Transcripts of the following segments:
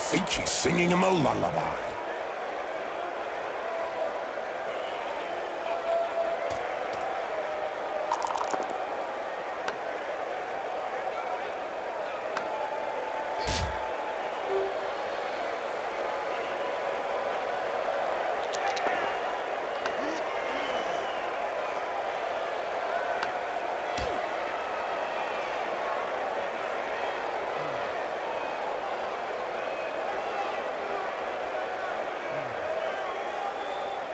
think he's singing him a lullaby.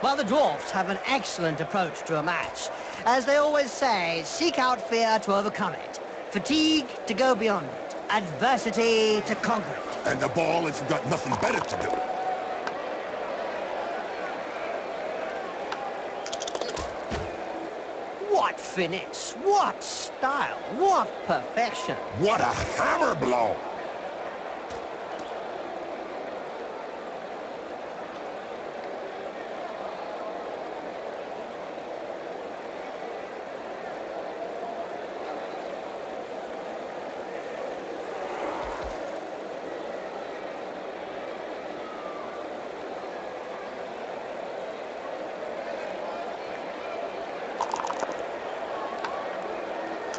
Well, the dwarfs have an excellent approach to a match. As they always say, seek out fear to overcome it, fatigue to go beyond it, adversity to conquer it. And the ball has got nothing better to do. What finesse, what style, what perfection. What a hammer blow!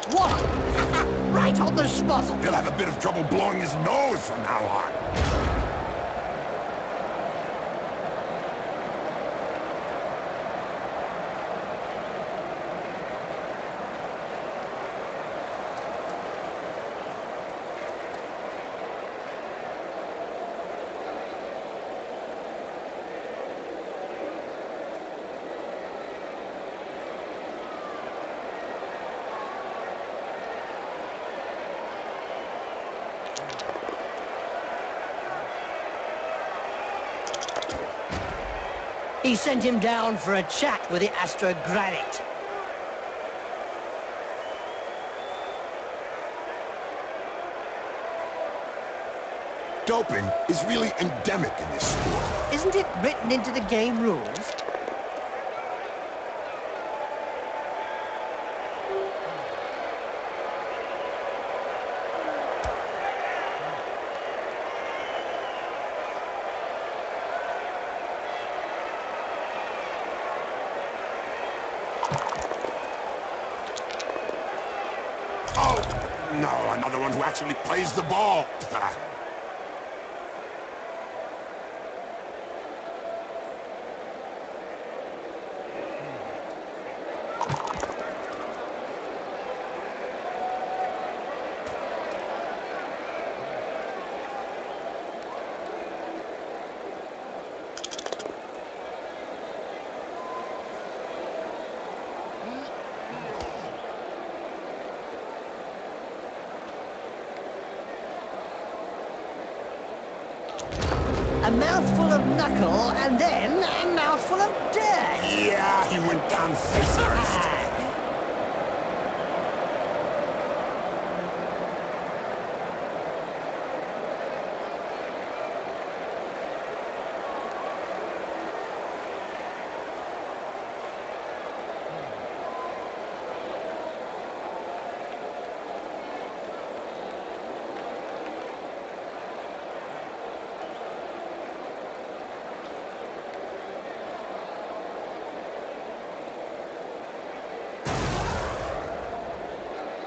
What? Right on the spot. He'll have a bit of trouble blowing his nose from now on. He sent him down for a chat with the astrogranite. Doping is really endemic in this sport. Isn't it written into the game rules? Oh, no, another one who actually plays the ball. A mouthful of knuckle, and then a mouthful of dirt. Yeah, he went down face first.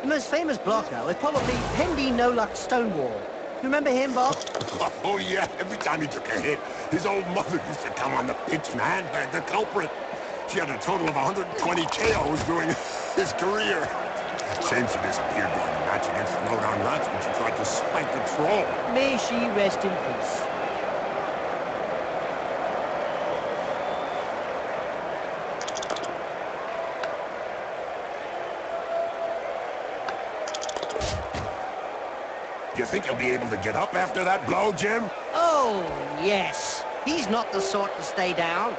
The most famous blocker was probably Pendy No-Luck Stonewall. You remember him, Bob? Oh, yeah, every time he took a hit, his old mother used to come on the pitch and handbag the culprit. She had a total of 120 KOs during his career. Shame she disappeared during the match against the Lowdown Rats when she tried to spank the troll. May she rest in peace. You think he'll be able to get up after that blow, Jim? Oh, yes. He's not the sort to stay down.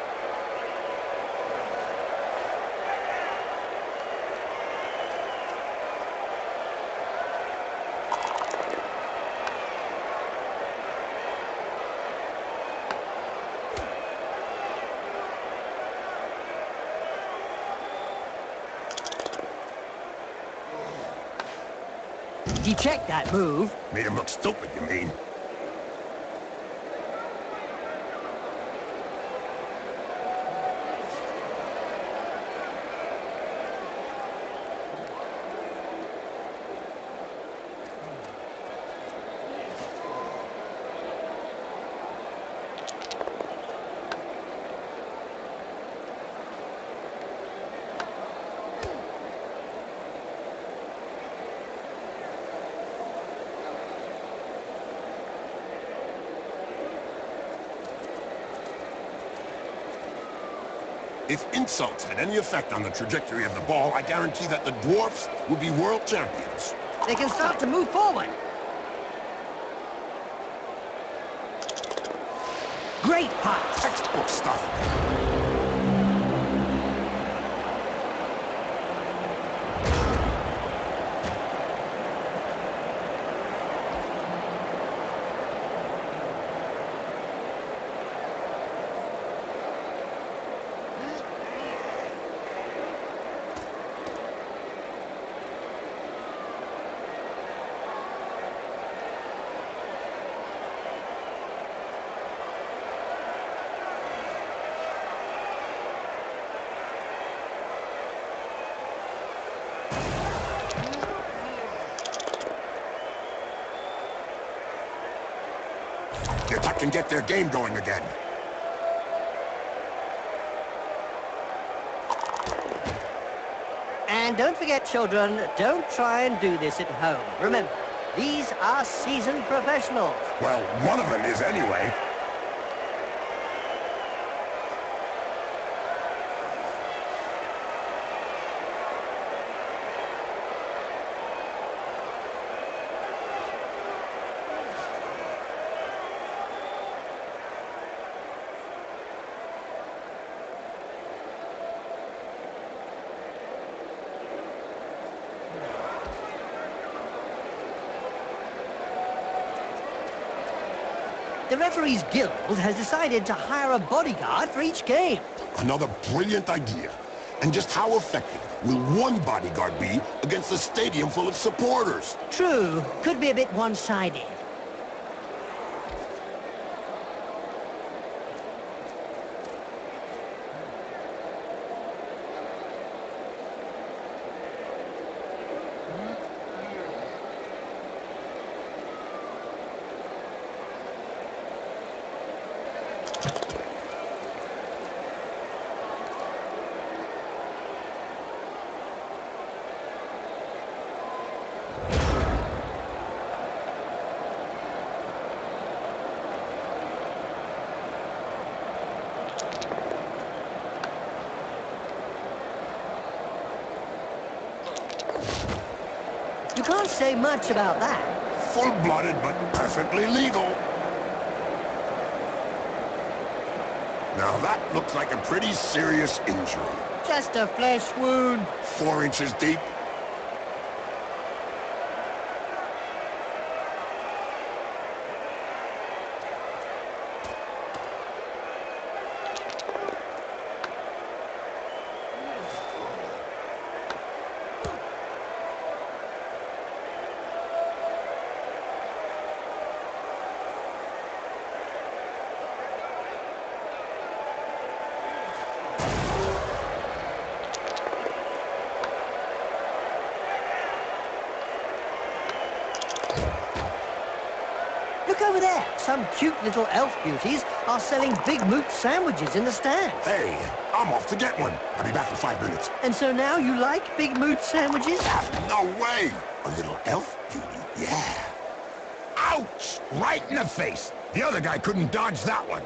He checked that move. Made him look stupid, you mean? If insults had any effect on the trajectory of the ball, I guarantee that the dwarfs will be world champions. They can start to move forward. Great pass. Textbook stuff. The attack can get their game going again. And don't forget, children, don't try and do this at home. Remember, these are seasoned professionals. Well, one of them is anyway. The referees guild has decided to hire a bodyguard for each game. Another brilliant idea. And just how effective will one bodyguard be against a stadium full of supporters? True, could be a bit one-sided. You can't say much about that. Full-blooded, but perfectly legal. Now that looks like a pretty serious injury. Just a flesh wound. 4 inches deep. Look over there. Some cute little elf beauties are selling Big Moot sandwiches in the stands. Hey, I'm off to get one. I'll be back in 5 minutes. And so now you like Big Moot sandwiches? No way! A little elf beauty, yeah. Ouch! Right in the face. The other guy couldn't dodge that one.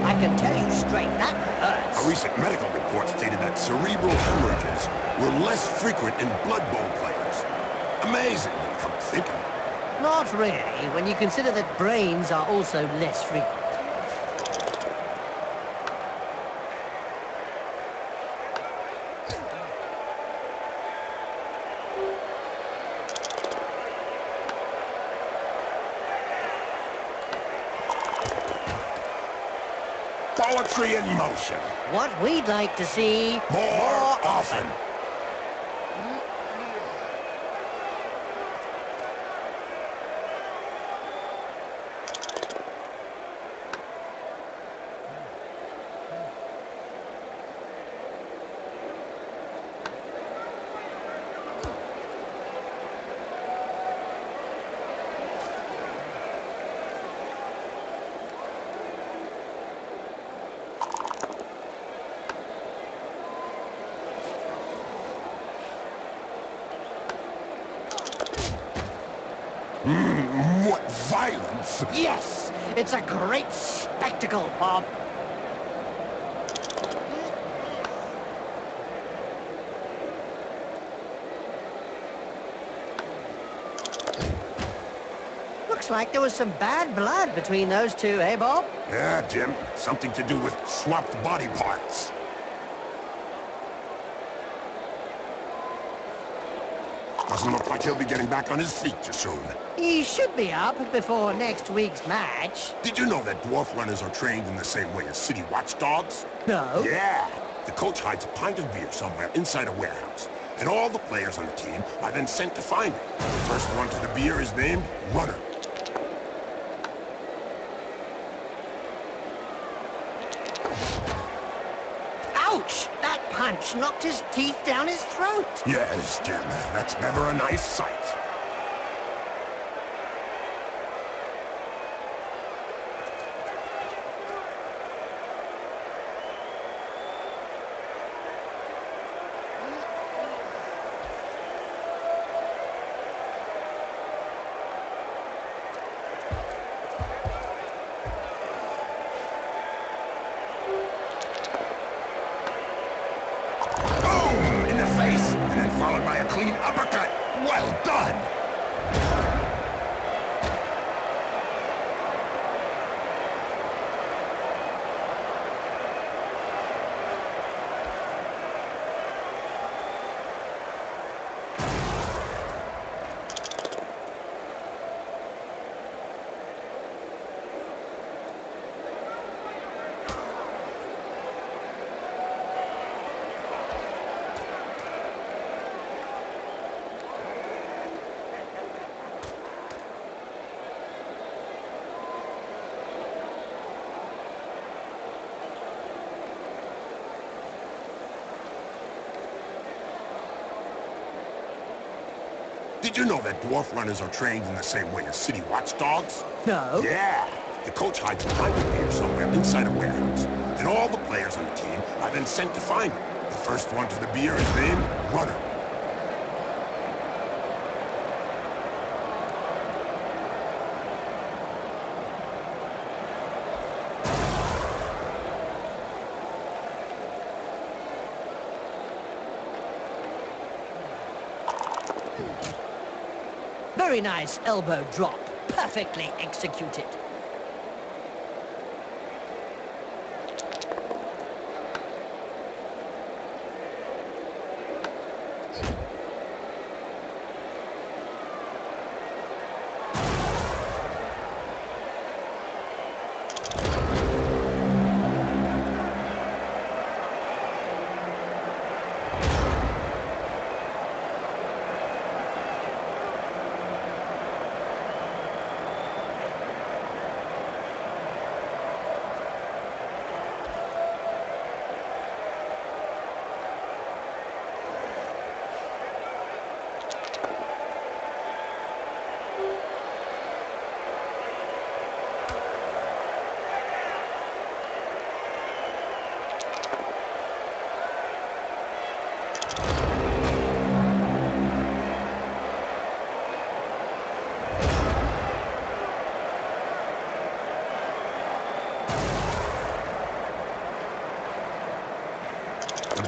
I can tell you straight, that hurts. A recent medical report stated that cerebral hemorrhages were less frequent in Blood Bowl players. Amazing when you come to think of it. Not really, when you consider that brains are also less frequent. Poetry in motion. What we'd like to see More often. What violence! Yes! It's a great spectacle, Bob. Looks like there was some bad blood between those two, eh, Bob? Yeah, Jim. Something to do with swapped body parts. Doesn't look like he'll be getting back on his feet too soon. He should be up before next week's match. Did you know that dwarf runners are trained in the same way as city watchdogs? No? Yeah. The coach hides a pint of beer somewhere inside a warehouse, and all the players on the team are then sent to find it. The first one to the beer is named Runner. Ouch! That punch knocked his teeth down his throat. Yes, Jim. That's never a nice sight. And then followed by a clean uppercut. Well done! Did you know that dwarf runners are trained in the same way as city watchdogs? No? Yeah. The coach hides a pint of beer somewhere inside a warehouse, and all the players on the team are then sent to find it. The first one to the beer is named Runner. Very nice elbow drop. Perfectly executed.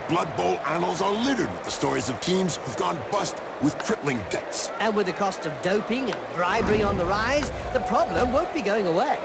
Blood Bowl annals are littered with the stories of teams who've gone bust with crippling debts. And with the cost of doping and bribery on the rise, the problem won't be going away.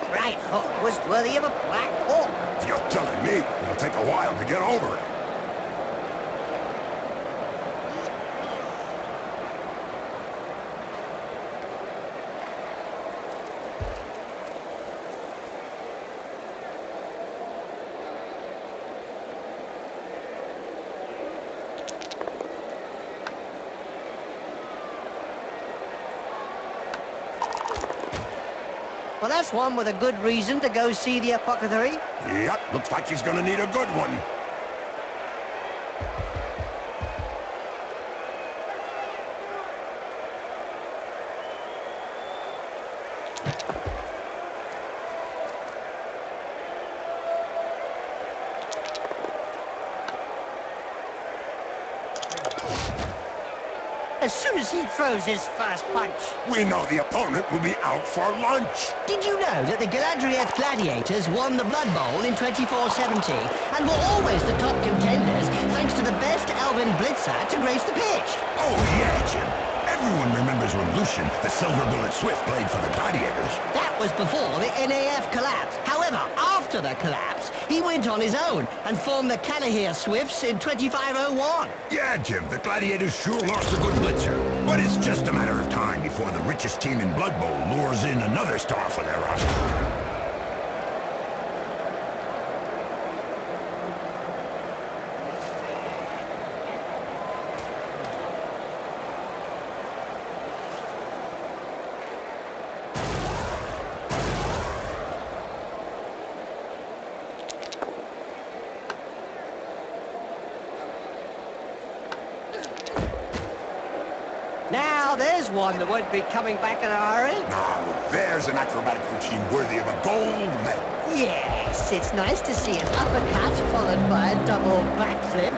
Right hook was worthy of a black hawk. You're telling me it'll take a while to get over it. Well, that's one with a good reason to go see the apothecary. Yep, looks like he's gonna need a good one. As soon as he throws his first punch. We know the opponent will be out for lunch. Did you know that the Galadriel Gladiators won the Blood Bowl in 2470 and were always the top contenders thanks to the best Elven blitzer to grace the pitch? Oh, yeah, Jim. Everyone remembers when Lucian, the Silver Bullet Swift, played for the Gladiators. That was before the NAF collapse. However, after the collapse, he went on his own and formed the Calahir Swifts in 2501. Yeah, Jim, the Gladiators sure lost a good blitzer. But it's just a matter of time before the richest team in Blood Bowl lures in another star for their roster. Now, there's one that won't be coming back in a hurry. Now, there's an acrobatic routine worthy of a gold medal. Yes, it's nice to see an uppercut followed by a double backflip.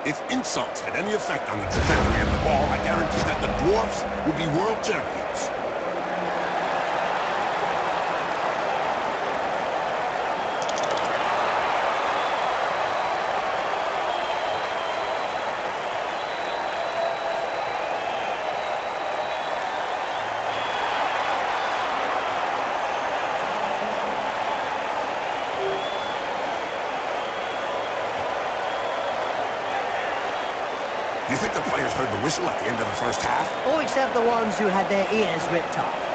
If insults had any effect on the trajectory of the ball, I guarantee that the dwarfs would be world champions. Do you think the players heard the whistle at the end of the first half? All except the ones who had their ears ripped off.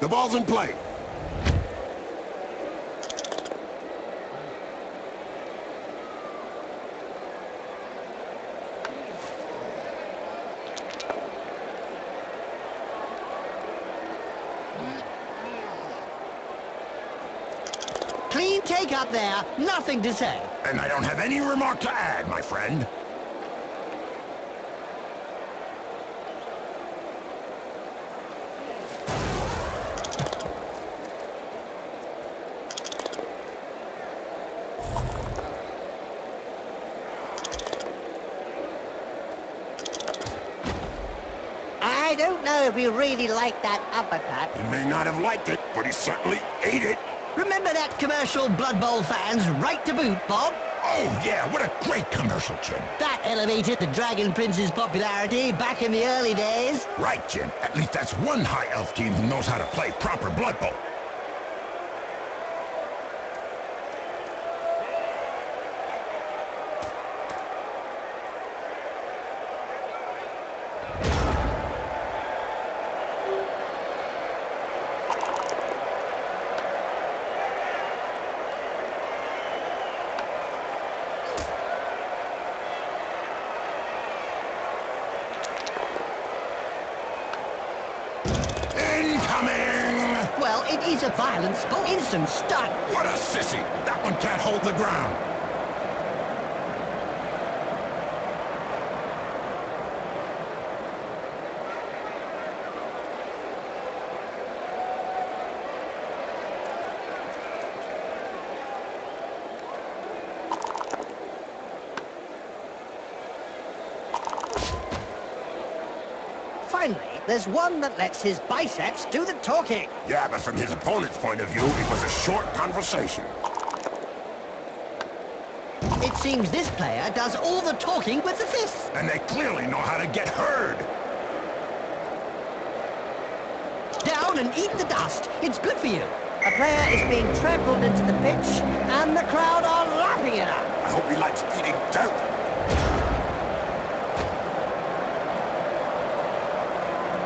The ball's in play. Take up there, nothing to say. And I don't have any remark to add, my friend. I don't know if he really liked that uppercut. He may not have liked it, but he certainly ate it. Remember that commercial Blood Bowl fans right to boot, Bob? Oh, yeah, what a great commercial, Jim. That elevated the Dragon Prince's popularity back in the early days. Right, Jim. At least that's one high elf team who knows how to play proper Blood Bowl. Incoming! Well, it is a violent sport. Instant stun. What a sissy! That one can't hold the ground. Finally, there's one that lets his biceps do the talking. Yeah, but from his opponent's point of view, it was a short conversation. It seems this player does all the talking with the fists. And they clearly know how to get heard. Down and eat the dust. It's good for you. A player is being trampled into the pitch, and the crowd are lapping it up. I hope he likes eating dirt.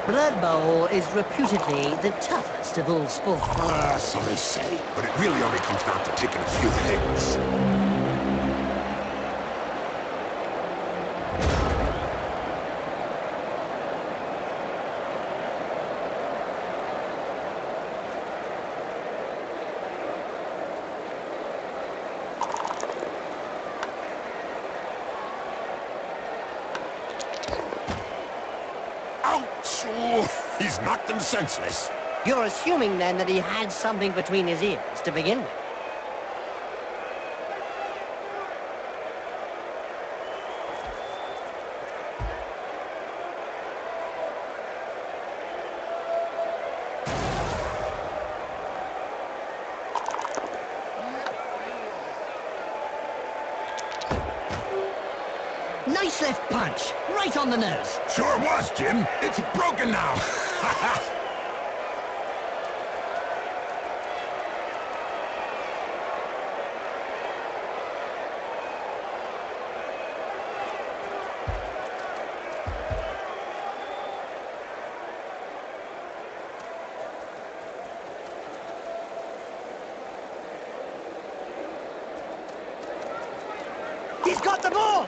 Blood Bowl is reputedly the toughest of all sports. So they say. But it really only comes down to taking a few hits. Ouch! Oh, he's knocked him senseless. You're assuming, then, that he had something between his ears to begin with. Nice left punch, right on the nose. Sure was, Jim. It's broken now. He's got the ball!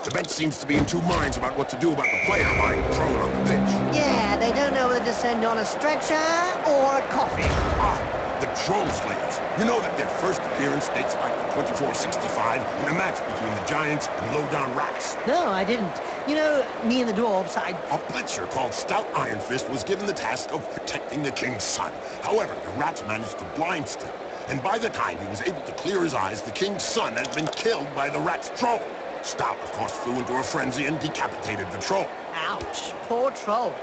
The bench seems to be in two minds about what to do about the player lying prone on the pitch. Yeah, they don't know whether to send on a stretcher or a coffin. Ah, the Troll Slayers. You know that their first appearance dates back to 2465 in a match between the Giants and low-down rats. No, I didn't. You know, me and the dwarves, A blitzer called Stout Iron Fist was given the task of protecting the king's son. However, the rats managed to blind Stout, and by the time he was able to clear his eyes, the king's son had been killed by the rat's troll. Stout, of course, flew into a frenzy and decapitated the troll. Ouch, poor troll.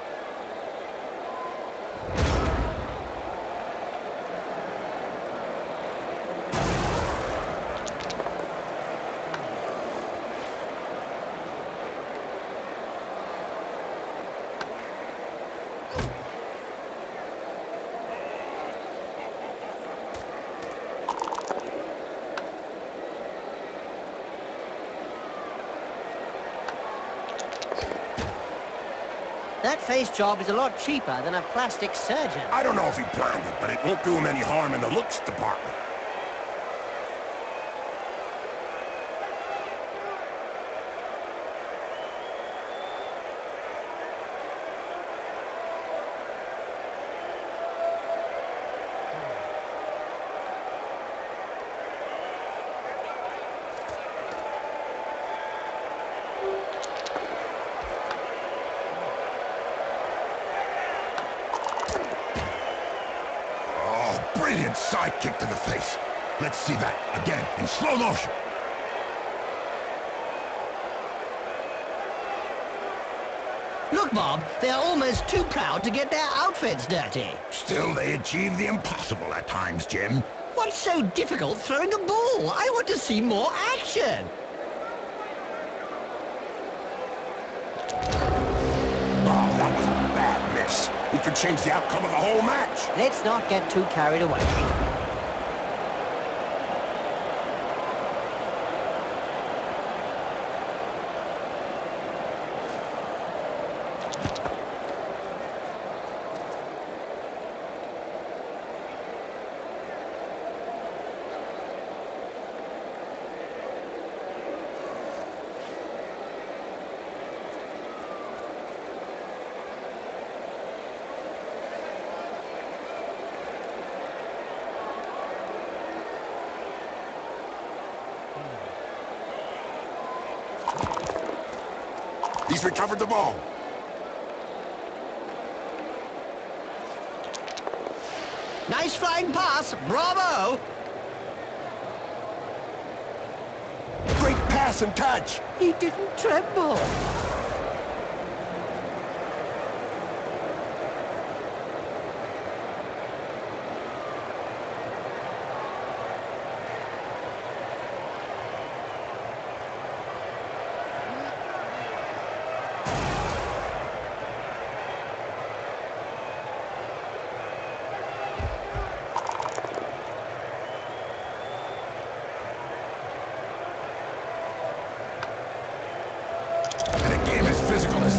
That face job is a lot cheaper than a plastic surgeon. I don't know if he planned it, but it won't do him any harm in the looks department. Brilliant side kick to the face. Let's see that again in slow motion. Look, Bob, they're almost too proud to get their outfits dirty. Still, they achieve the impossible at times, Jim. What's so difficult throwing a ball? I want to see more action. Oh, that was a bad miss. He could change the outcome of the whole match. Let's not get too carried away. He's recovered the ball. Nice flying pass. Bravo. Great pass and touch. He didn't tremble.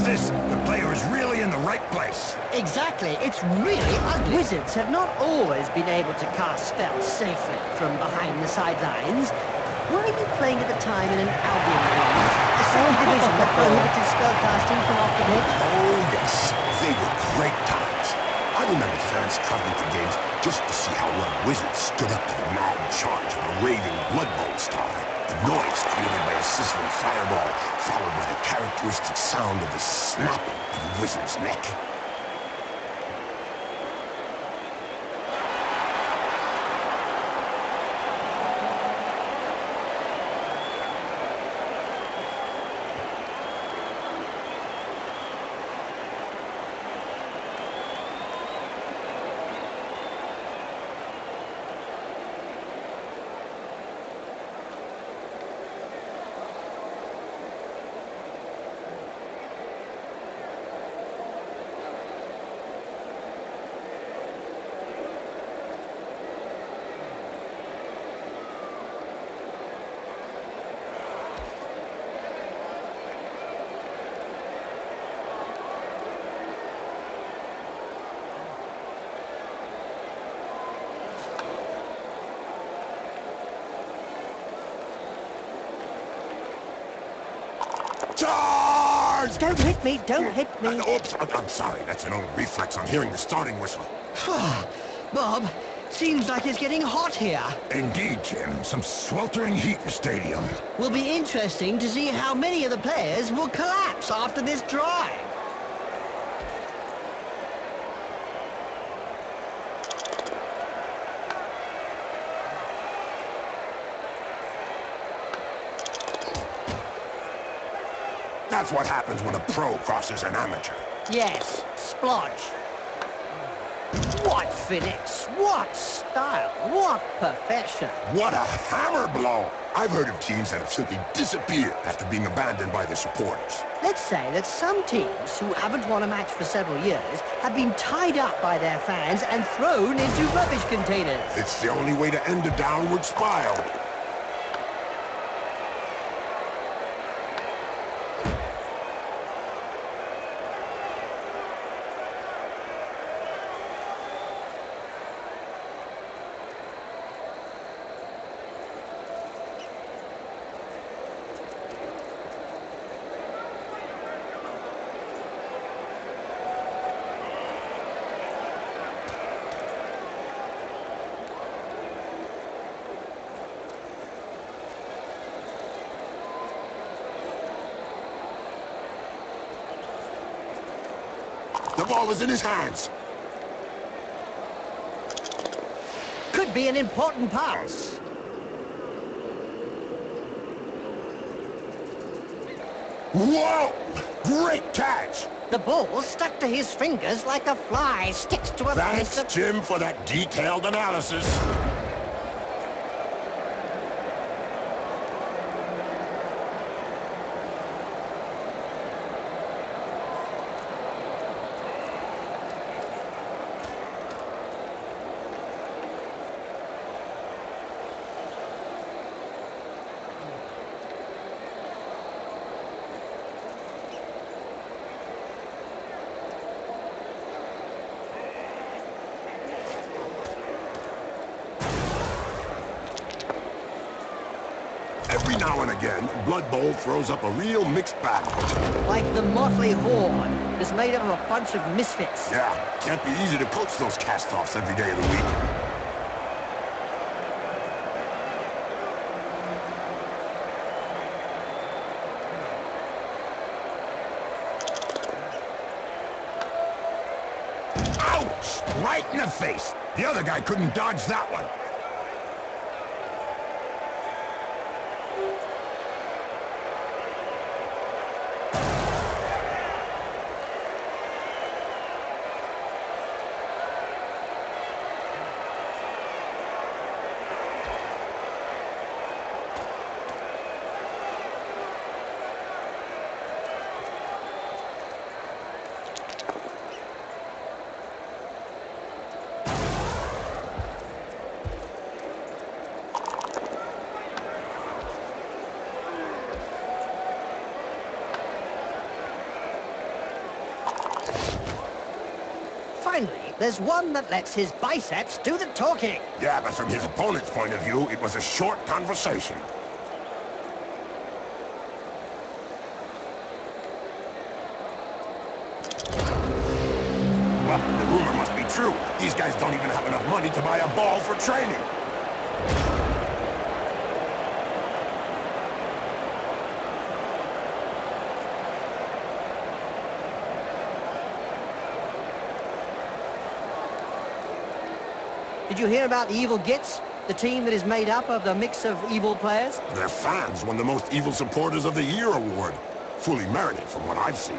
The player is really in the right place. Exactly. It's really ugly. Wizards have not always been able to cast spells safely from behind the sidelines. Were you playing at the time in an Albion league? A second division that prohibited spellcasting from off the pitch? Oh, yes. They were great times. I remember fans traveling to games just to see how well Wizards stood up to the mad charge of a raving Blood Bowl star. The noise created by a sizzling fireball, followed by the characteristic sound of the snapping of the Wizard's neck. Charge! Don't hit me, don't hit me. Oops, I'm sorry. That's an old reflex on hearing the starting whistle. Bob, seems like it's getting hot here. Indeed, Jim. Some sweltering heat in the stadium. Will be interesting to see how many of the players will collapse after this drive. That's what happens when a pro crosses an amateur. Yes, splodge. What finesse, what style, what perfection. What a hammer blow! I've heard of teams that have simply disappeared after being abandoned by their supporters. Let's say that some teams who haven't won a match for several years have been tied up by their fans and thrown into rubbish containers. It's the only way to end a downward spiral. The ball is in his hands. could be an important pass. Whoa! Great catch! The ball stuck to his fingers like a fly sticks to a Thanks, piece of... Jim, for that detailed analysis. Every now and again, Blood Bowl throws up a real mixed bag. Like the motley horde is made up of a bunch of misfits. Yeah, can't be easy to coach those cast-offs every day of the week. Ouch! Right in the face. The other guy couldn't dodge that one. Finally, there's one that lets his biceps do the talking. Yeah, but from his opponent's point of view, it was a short conversation. Well, the rumor must be true. These guys don't even have enough money to buy a ball for training. Did you hear about the Evil Gits? The team that is made up of the mix of evil players? Their fans won the Most Evil Supporters of the Year award. Fully merited from what I've seen.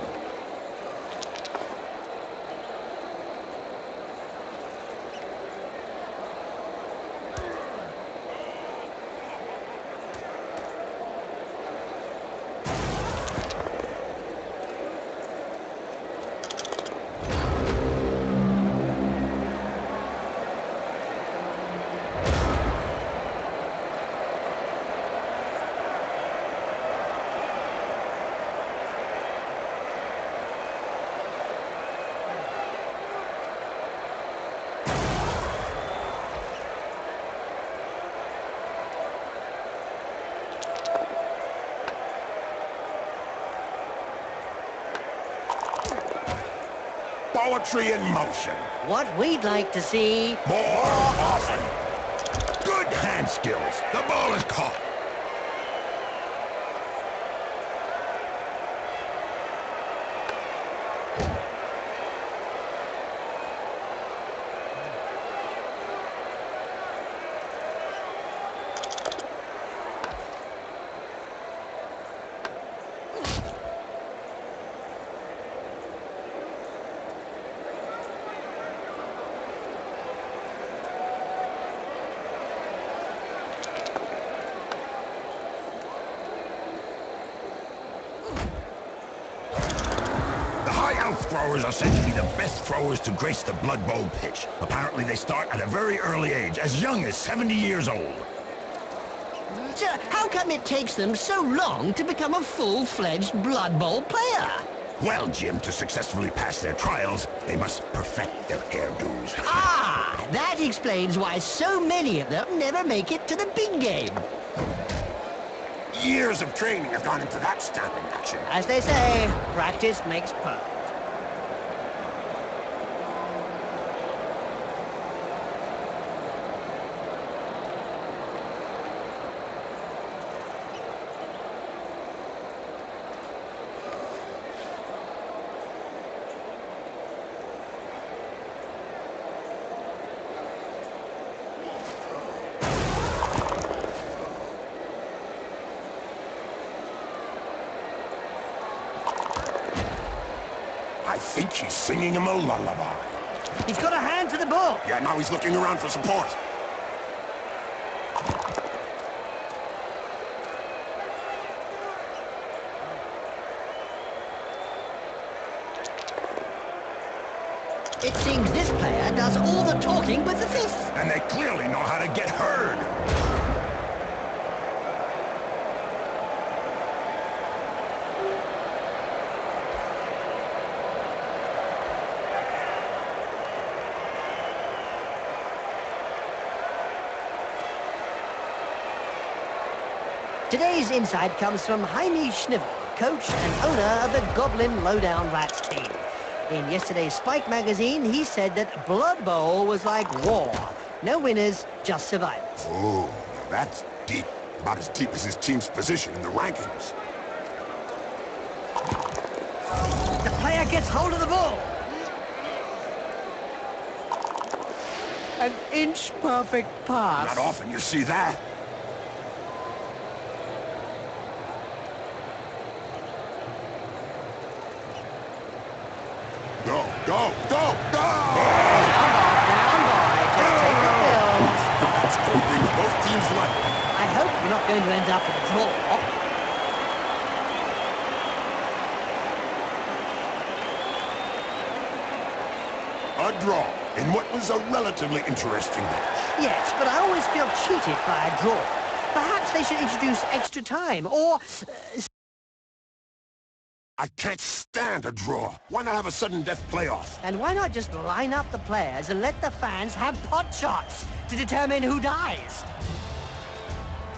Poetry in motion. What we'd like to see... More often. Good hand skills. The ball is caught. Throwers are said to be the best throwers to grace the Blood Bowl pitch. Apparently they start at a very early age, as young as 70 years old. Sir, how come it takes them so long to become a full-fledged Blood Bowl player? Well, Jim, to successfully pass their trials, they must perfect their hairdos. Ah, that explains why so many of them never make it to the big game. Years of training have gone into that stamping action. As they say, practice makes perfect. she's singing him a lullaby. He's got a hand to the ball. Yeah, now he's looking around for support. It seems this player does all the talking with the fist. And they clearly know how to get heard. Today's insight comes from Jaime Schnivel, coach and owner of the Goblin Lowdown Rats team. In yesterday's Spike magazine, he said that Blood Bowl was like war. No winners, just survivors. Oh, that's deep. About as deep as his team's position in the rankings. The player gets hold of the ball. An inch-perfect pass. Not often you see that. Go, go, go, go! Down, boy. Just take the pills. That's going to bring both teams lucky. I hope we're not going to end up with a draw. A draw in what was a relatively interesting match. Yes, but I always feel cheated by a draw. Perhaps they should introduce extra time, or... I can't stand a draw. Why not have a sudden death playoff? And why not just line up the players and let the fans have pot shots to determine who dies?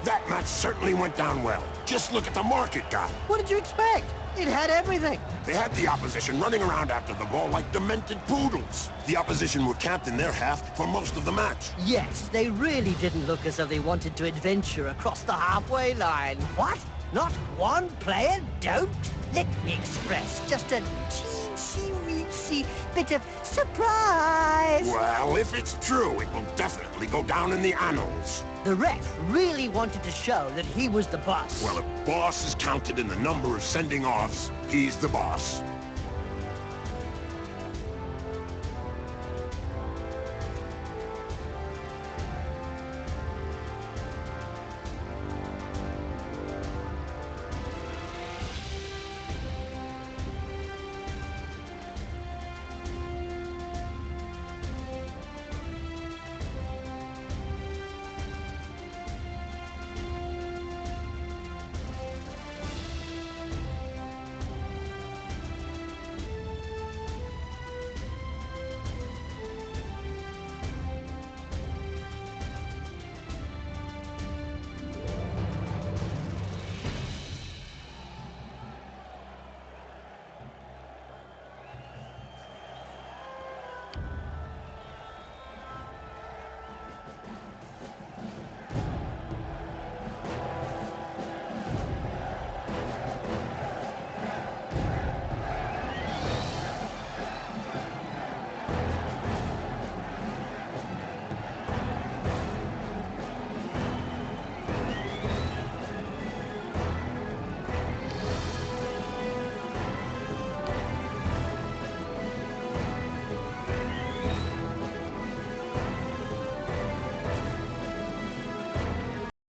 That match certainly went down well. Just look at the mark it got. What did you expect? It had everything. They had the opposition running around after the ball like demented poodles. The opposition were camped in their half for most of the match. Yes, they really didn't look as though they wanted to adventure across the halfway line. What? Not one player don't? Let me express just a teensy-weensy bit of surprise. Well, if it's true, it will definitely go down in the annals. The ref really wanted to show that he was the boss. Well, if boss is counted in the number of sending offs, he's the boss.